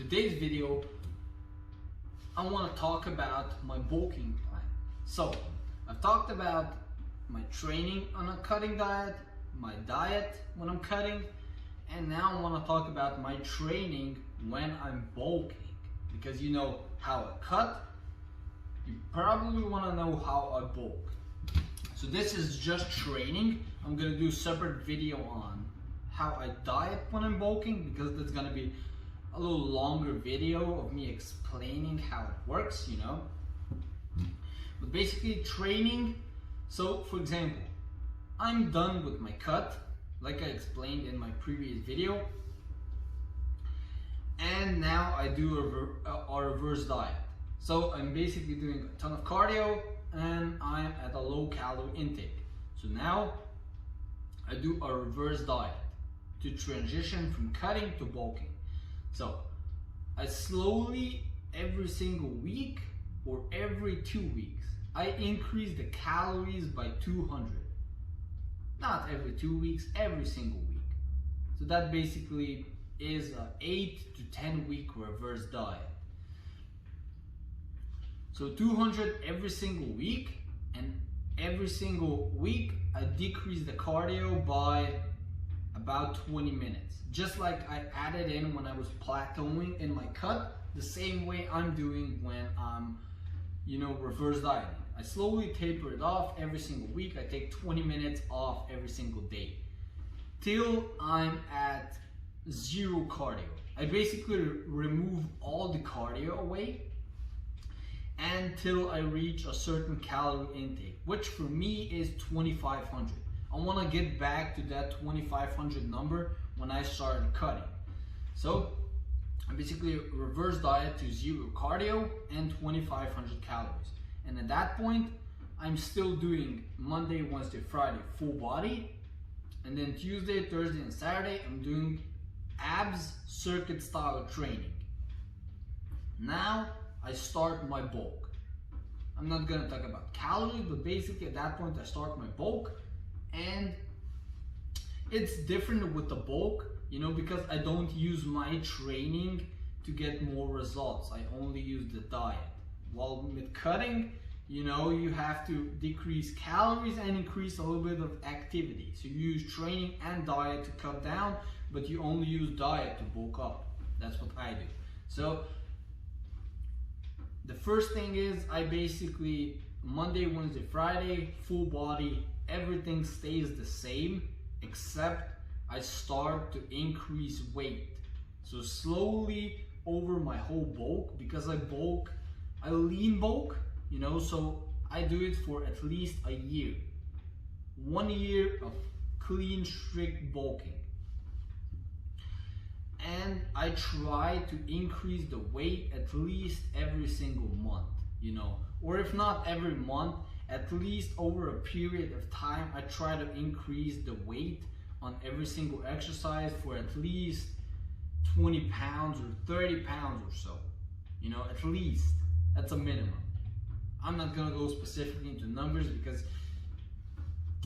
today's video, I want to talk about my bulking plan. So, I've talked about my training on a cutting diet, my diet when I'm cutting, and now I want to talk about my training when I'm bulking. Because you know how I cut, you probably want to know how I bulk. So this is just training. I'm going to do a separate video on how I diet when I'm bulking, because that's going to be a little longer video of me explaining how it works, you know. But basically training, so for example, I'm done with my cut, like I explained in my previous video, and now I do a reverse diet. So I'm basically doing a ton of cardio and I'm at a low calorie intake. So now I do a reverse diet to transition from cutting to bulking. So I slowly, every single week or every 2 weeks, I increase the calories by 200. Not every 2 weeks, every single week. So that basically is an 8 to 10 week reverse diet. So 200 every single week, and every single week I decrease the cardio by about 20 minutes. Just like I added in when I was plateauing in my cut, the same way I'm doing when I'm, reverse dieting. I slowly taper it off every single week. I take 20 minutes off every single day till I'm at zero cardio. I basically remove all the cardio away until I reach a certain calorie intake, which for me is 2,500. I want to get back to that 2,500 number when I started cutting. So I basically reverse diet to zero cardio and 2,500 calories. And at that point, I'm still doing Monday, Wednesday, Friday full body, and then Tuesday, Thursday, and Saturday I'm doing abs circuit style training. Now I start my bulk. I'm not gonna talk about calories, but basically at that point I start my bulk, and it's different with the bulk, because I don't use my training to get more results. I only use the diet. While with cutting, you have to decrease calories and increase a little bit of activity. So you use training and diet to cut down, but you only use diet to bulk up. That's what I do. So the first thing is I basically Monday, Wednesday, Friday, full body, everything stays the same except I start to increase weight. So slowly over my whole bulk, because I lean bulk, so I do it for at least a year. 1 year of clean, strict bulking. And I try to increase the weight at least every single month, or if not every month, at least over a period of time, I try to increase the weight on every single exercise for at least 20 pounds or 30 pounds or so, at least. That's a minimum. I'm not gonna go specifically into numbers because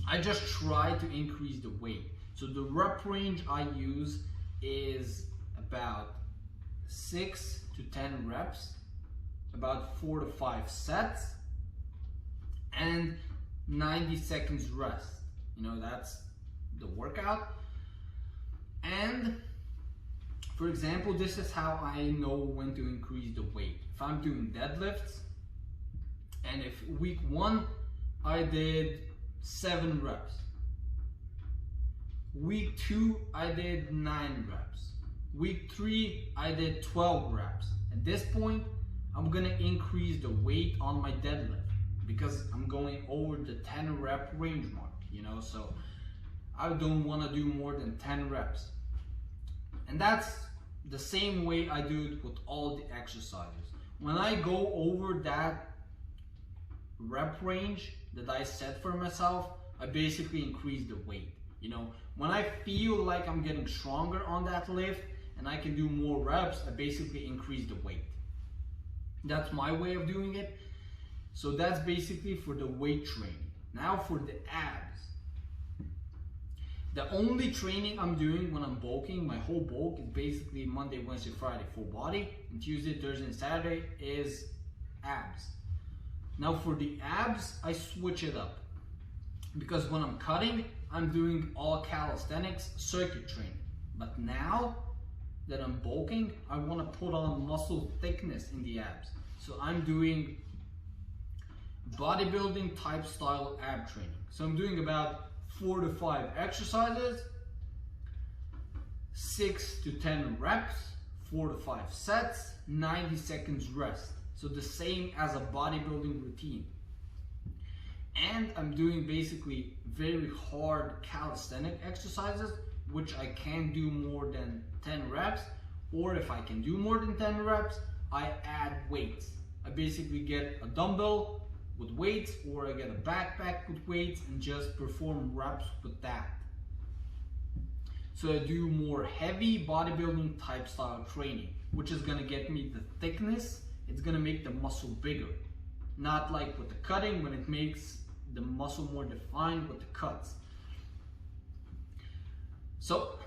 I just try to increase the weight. So the rep range I use is about 6 to 10 reps, about 4 to 5 sets, and 90 seconds rest. That's the workout. And for example, this is how I know when to increase the weight. If I'm doing deadlifts, and if week 1 I did 7 reps, week 2 I did 9 reps, week 3 I did 12 reps. At this point, I'm gonna increase the weight on my deadlift because I'm going over the 10 rep range mark, so I don't want to do more than 10 reps. And that's the same way I do it with all the exercises. When I go over that rep range that I set for myself, I basically increase the weight. When I feel like I'm getting stronger on that lift and I can do more reps, I basically increase the weight. That's my way of doing it. So that's basically for the weight training. Now for the abs. The only training I'm doing when I'm bulking, my whole bulk is basically Monday, Wednesday, Friday full body, and Tuesday, Thursday, and Saturday is abs. Now for the abs, I switch it up because when I'm cutting, I'm doing all calisthenics circuit training. But now that I'm bulking, I want to put on muscle thickness in the abs. So I'm doing bodybuilding type style ab training. So I'm doing about 4 to 5 exercises, 6 to 10 reps, 4 to 5 sets, 90 seconds rest. So the same as a bodybuilding routine. And I'm doing basically very hard calisthenic exercises, which I can do more than 10 reps, or if I can do more than 10 reps, I add weights. I basically get a dumbbell with weights, or I get a backpack with weights and just perform reps with that. So I do more heavy bodybuilding type style training, which is gonna get me the thickness. It's gonna make the muscle bigger. Not like with the cutting, when it makes the muscle more defined with the cuts. So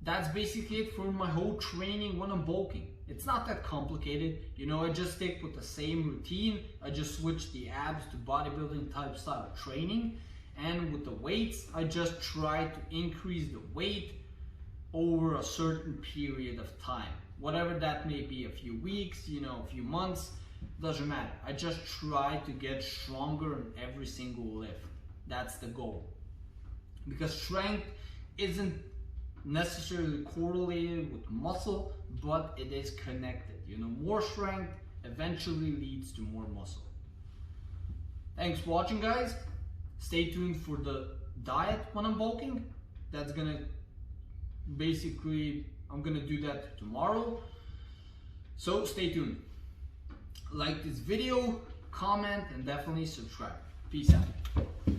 that's basically it for my whole training when I'm bulking. It's not that complicated, you know, I just stick with the same routine. I just switch the abs to bodybuilding type style training, and with the weights, I just try to increase the weight over a certain period of time. Whatever that may be, a few weeks, you know, a few months, doesn't matter. I just try to get stronger in every single lift. That's the goal. Because strength isn't necessarily correlated with muscle, but it is connected. You know, more strength eventually leads to more muscle. Thanks for watching, guys. Stay tuned for the diet when I'm bulking. That's gonna basically, I'm gonna do that tomorrow. So stay tuned. Like this video, comment, and definitely subscribe. Peace out.